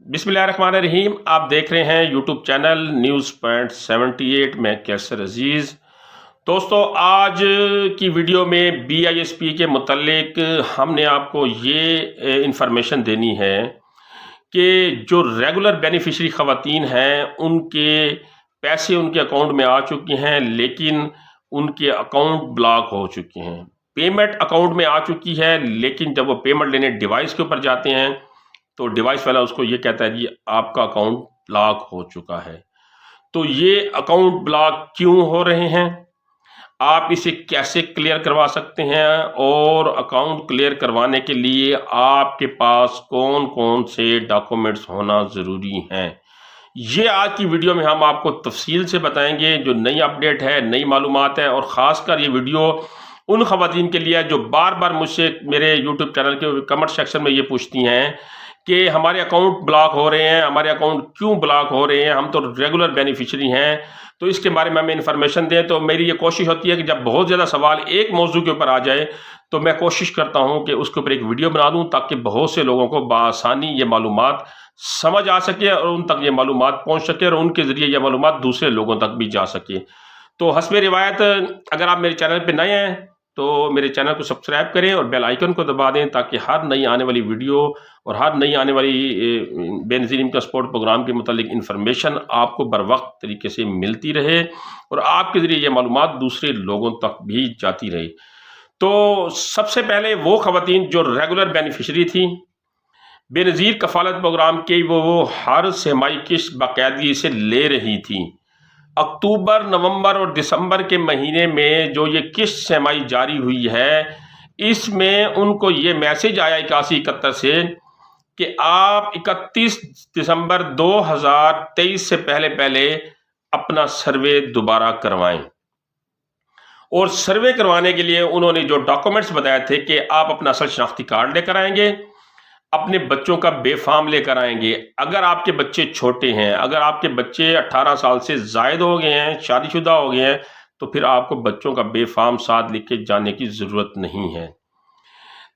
बिस्मिल्लाहिर्रहमानिर्रहीम। आप देख रहे हैं यूट्यूब चैनल न्यूज़ पॉइंट 78 में कैसर अजीज़। दोस्तों, आज की वीडियो में BISP के मुतल्लिक हमने आपको ये इंफॉर्मेशन देनी है कि जो रेगुलर बेनिफिशरी ख़वातीन हैं उनके पैसे उनके अकाउंट में आ चुके हैं, लेकिन उनके अकाउंट ब्लॉक हो चुके हैं। पेमेंट अकाउंट में आ चुकी है, लेकिन जब वो पेमेंट लेने डिवाइस के ऊपर जाते हैं तो डिवाइस वाला उसको ये कहता है जी आपका अकाउंट ब्लॉक हो चुका है। तो ये अकाउंट ब्लॉक क्यों हो रहे हैं, आप इसे कैसे क्लियर करवा सकते हैं, और अकाउंट क्लियर करवाने के लिए आपके पास कौन कौन से डॉक्यूमेंट्स होना ज़रूरी हैं, ये आज की वीडियो में हम आपको तफसील से बताएंगे। जो नई अपडेट है, नई मालूमात है, और ख़ासकर ये वीडियो उन ख़वातीन के लिए जो बार बार मुझसे मेरे यूट्यूब चैनल के कमेंट सेक्शन में ये पूछती हैं कि हमारे अकाउंट ब्लॉक हो रहे हैं, हमारे अकाउंट क्यों ब्लॉक हो रहे हैं, हम तो रेगुलर बेनिफिशरी हैं, तो इसके बारे में हमें इन्फॉर्मेशन दें। तो मेरी ये कोशिश होती है कि जब बहुत ज़्यादा सवाल एक मौजू के ऊपर आ जाए तो मैं कोशिश करता हूं कि उसके ऊपर एक वीडियो बना दूं, ताकि बहुत से लोगों को बआसानी ये मालूमात समझ आ सके और उन तक ये मालूमात पहुंच सके और उनके ज़रिए ये मालूमात दूसरे लोगों तक भी जा सके। तो हस्बे रिवायत, अगर आप मेरे चैनल पर नए हैं तो मेरे चैनल को सब्सक्राइब करें और बेल आइकन को दबा दें, ताकि हर नई आने वाली वीडियो और हर नई आने वाली बेनज़ीर इनकम सपोर्ट प्रोग्राम के मुतालिक इन्फॉर्मेशन आपको बर वक्त तरीके से मिलती रहे और आपके ज़रिए ये मालूमात दूसरे लोगों तक भी जाती रहे। तो सबसे पहले वो ख़वातीन जो रेगुलर बेनिफिशरी थी बेनज़ीर कफ़ालत प्रोग्राम के, वो हर सहमाही किस्त बाकायदगी से ले रही थी। अक्टूबर, नवंबर और दिसंबर के महीने में जो ये किस्त सहमाही जारी हुई है, इसमें उनको ये मैसेज आया 81-71 से कि आप 31 दिसंबर 2023 से पहले अपना सर्वे दोबारा करवाएं। और सर्वे करवाने के लिए उन्होंने जो डॉक्यूमेंट्स बताए थे कि आप अपना असल शनाख्ती कार्ड लेकर आएंगे, अपने बच्चों का बेफाम लेकर आएंगे। अगर आपके बच्चे छोटे हैं, अगर आपके बच्चे 18 साल से ज़ायद हो गए हैं, शादीशुदा हो गए हैं, तो फिर आपको बच्चों का बेफाम साथ लेके जाने की ज़रूरत नहीं है।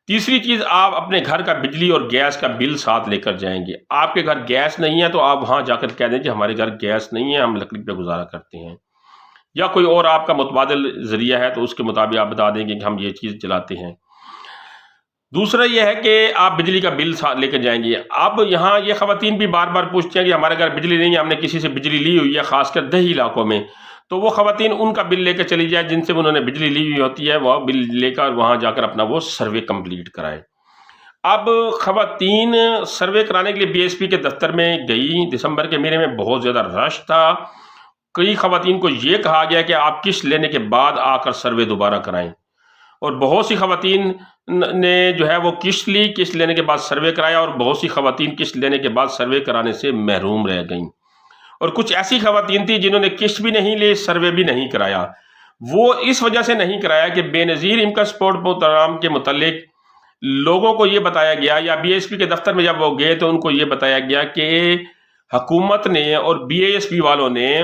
तीसरी चीज़, आप अपने घर का बिजली और गैस का बिल साथ लेकर जाएंगे। आपके घर गैस नहीं है तो आप वहाँ जाकर कह दें कि हमारे घर गैस नहीं है, हम लकड़ी पे गुजारा करते हैं, या कोई और आपका मुतबादिल ज़रिया है तो उसके मुताबिक आप बता देंगे कि हम ये चीज़ जलाते हैं। दूसरा यह है कि आप बिजली का बिल लेकर जाएंगे। अब यहाँ ये ख़वातीन भी बार बार पूछते हैं कि हमारे घर बिजली नहीं है, हमने किसी से बिजली ली हुई है, ख़ासकर देही इलाकों में, तो वो ख़वातीन उनका बिल लेकर चली जाए जिनसे उन्होंने बिजली ली हुई होती है, वह बिल लेकर वहाँ जाकर अपना वो सर्वे कंप्लीट कराएं। अब ख़वातीन सर्वे कराने के लिए BISP के दफ्तर में गई। दिसंबर के महीने में बहुत ज़्यादा रश था। कई ख़वातीन को ये कहा गया कि आप किस्त लेने के बाद आकर सर्वे दोबारा कराएं, और बहुत सी ख़वातीन ने जो है वो किस्त ली, किस्त लेने के बाद सर्वे कराया, और बहुत सी ख़वातीन किस्त लेने के बाद सर्वे कराने से महरूम रह गईं। और कुछ ऐसी ख़वातीन थी जिन्होंने किस्त भी नहीं ली, सर्वे भी नहीं कराया। वो इस वजह से नहीं कराया कि बेनज़ीर इनकम सपोर्ट प्रोग्राम के मुतालिक लोगों को ये बताया गया, या BISP के दफ्तर में जब वो गए तो उनको ये बताया गया कि हुकूमत ने और BISP वालों ने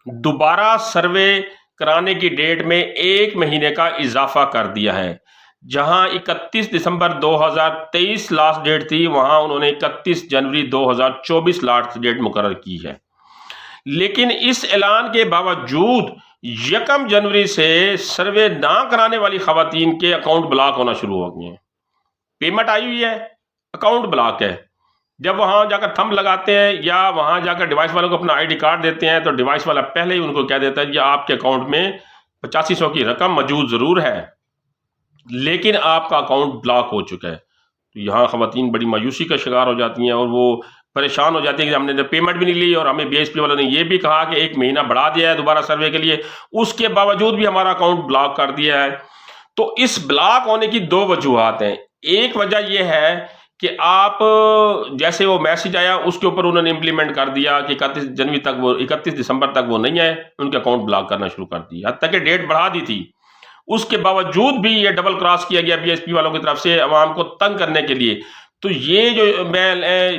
दोबारा सर्वे कराने की डेट में 1 महीने का इजाफा कर दिया है। जहां 31 दिसंबर 2023 लास्ट डेट थी, वहां उन्होंने 31 जनवरी 2024 लास्ट डेट मुकर्रर की है। लेकिन इस ऐलान के बावजूद 1 जनवरी से सर्वे ना कराने वाली ख़वातीन के अकाउंट ब्लॉक होना शुरू हो गए हैं। पेमेंट आई हुई है, अकाउंट ब्लॉक है। जब वहाँ जाकर थंब लगाते हैं या वहाँ जाकर डिवाइस वालों को अपना ID कार्ड देते हैं, तो डिवाइस वाला पहले ही उनको कह देता है कि आपके अकाउंट में 8500 की रकम मौजूद ज़रूर है, लेकिन आपका अकाउंट ब्लॉक हो चुका है। तो यहाँ ख़वातीन बड़ी मायूसी का शिकार हो जाती हैं और वो परेशान हो जाती है कि हमने पेमेंट भी नहीं ली, और हमें BISP वालों ने ये भी कहा कि 1 महीना बढ़ा दिया है दोबारा सर्वे के लिए, उसके बावजूद भी हमारा अकाउंट ब्लॉक कर दिया है। तो इस ब्लॉक होने की 2 वजूहात हैं। एक वजह यह है कि आप जैसे वो मैसेज आया उसके ऊपर उन्होंने इम्प्लीमेंट कर दिया कि 31 जनवरी तक, वो 31 दिसंबर तक वो नहीं आए, उनके अकाउंट ब्लॉक करना शुरू कर दिया, हद तक कि डेट बढ़ा दी थी। उसके बावजूद भी ये डबल क्रॉस किया गया BISP वालों की तरफ से अवाम को तंग करने के लिए। तो ये जो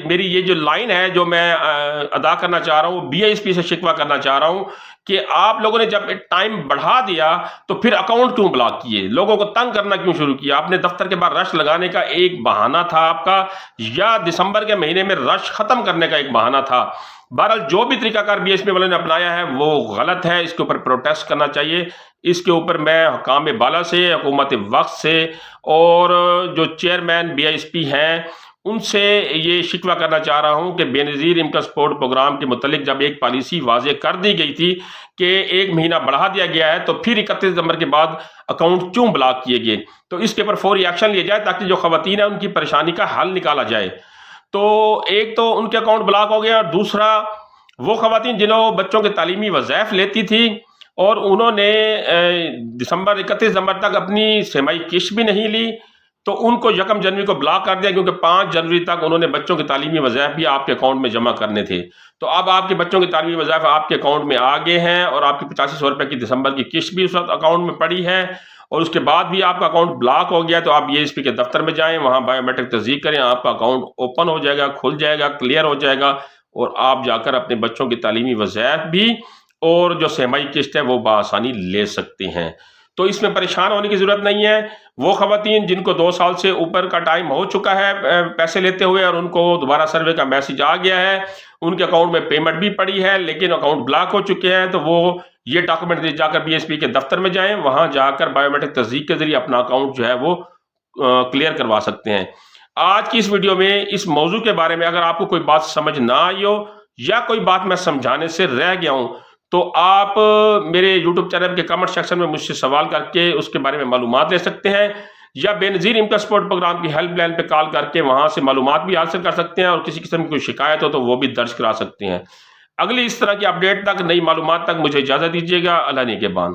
मेरी ये जो लाइन है जो मैं अदा करना चाह रहा हूँ, BISP से शिकवा करना चाह रहा हूँ کہ آپ لوگوں نے جب ٹائم بڑھا دیا تو پھر اکاؤنٹ کیوں بلاک کیے، لوگوں کو تنگ کرنا کیوں شروع کیا؟ آپ نے دفتر کے باہر رش لگانے کا ایک بہانہ تھا آپ کا، یا دسمبر کے مہینے میں رش ختم کرنے کا ایک بہانہ تھا؟ بہرحال جو بھی طریقہ کار BSP والوں نے اپنایا ہے وہ غلط ہے، اس کے اوپر پروٹیسٹ کرنا چاہیے۔ اس کے اوپر میں حکام بالا سے، حکومت وقت سے اور جو چیئرمین BISP ہیں ان سے یہ شکوہ کرنا چاہ رہا ہوں کہ بے نظیر انکم سپورٹ پروگرام کے متعلق جب ایک پالیسی واضح کر دی گئی تھی کہ 1 مہینہ بڑھا دیا گیا ہے تو پھر 31 دسمبر کے بعد اکاؤنٹ کیوں بلاک کیے گئے؟ تو اس کے اوپر فوری ایکشن لیا جائے تاکہ جو خواتین ہیں ان کی پریشانی کا حل نکالا جائے۔ تو ایک تو ان کے اکاؤنٹ بلاک ہو گیا، اور دوسرا وہ خواتین جنہوں بچوں کے تعلیمی وظائف لیتی تھی اور انہوں نے 31 دسمبر تک اپنی سہمائی قسط بھی نہیں لی، تو ان کو 1 جنوری کو بلاک کر دیا، کیونکہ 5 جنوری تک انہوں نے بچوں کے تعلیمی وظائف بھی آپ کے اکاؤنٹ میں جمع کرنے تھے۔ تو اب آپ کے بچوں کے تعلیمی وظائف آپ کے اکاؤنٹ میں آ گئے ہیں، اور آپ کی 8500 روپے کی دسمبر کی قسط بھی اس وقت اکاؤنٹ میں پڑی ہے، اور اس کے بعد بھی آپ کا اکاؤنٹ بلاک ہو گیا۔ تو آپ BISP کے دفتر میں جائیں، وہاں بایو میٹرک تصدیق کریں، آپ کا اکاؤنٹ اوپن ہو جائے گا، کھل جائے گا، کلیئر ہو جائے گا، اور آپ جا کر اپنے بچوں کی تعلیمی وظائف بھی اور جو سہمائی قسط ہے وہ بآسانی لے سکتے ہیں۔ تو اس میں پریشان ہونے کی ضرورت نہیں ہے۔ وہ خواتین جن کو 2 سال سے اوپر کا ٹائم ہو چکا ہے پیسے لیتے ہوئے، اور ان کو دوبارہ سروے کا میسج آ گیا ہے، ان کے اکاؤنٹ میں پیمنٹ بھی پڑی ہے لیکن اکاؤنٹ بلاک ہو چکے ہیں، تو وہ یہ ڈاکومنٹ جا کر BSP کے دفتر میں جائیں، وہاں جا کر بایو میٹرک تصدیق کے ذریعے اپنا اکاؤنٹ جو ہے وہ کلیئر کروا سکتے ہیں۔ آج کی اس ویڈیو میں اس موضوع کے بارے میں اگر آپ کو کوئی بات سمجھ نہ آئی ہو یا کوئی بات میں سمجھانے سے رہ گیا ہوں تو آپ میرے YouTube چینل کے کمنٹ سیکشن میں مجھ سے سوال کر کے اس کے بارے میں معلومات لے سکتے ہیں، یا بے نظیر انکم سپورٹ پروگرام کی ہیلپ لائن پہ کال کر کے وہاں سے معلومات بھی حاصل کر سکتے ہیں، اور کسی قسم کی کوئی شکایت ہو تو وہ بھی درج کرا سکتے ہیں۔ اگلی اس طرح کی اپڈیٹ تک، نئی معلومات تک مجھے اجازت دیجیے گا۔ اللہ نگہبان۔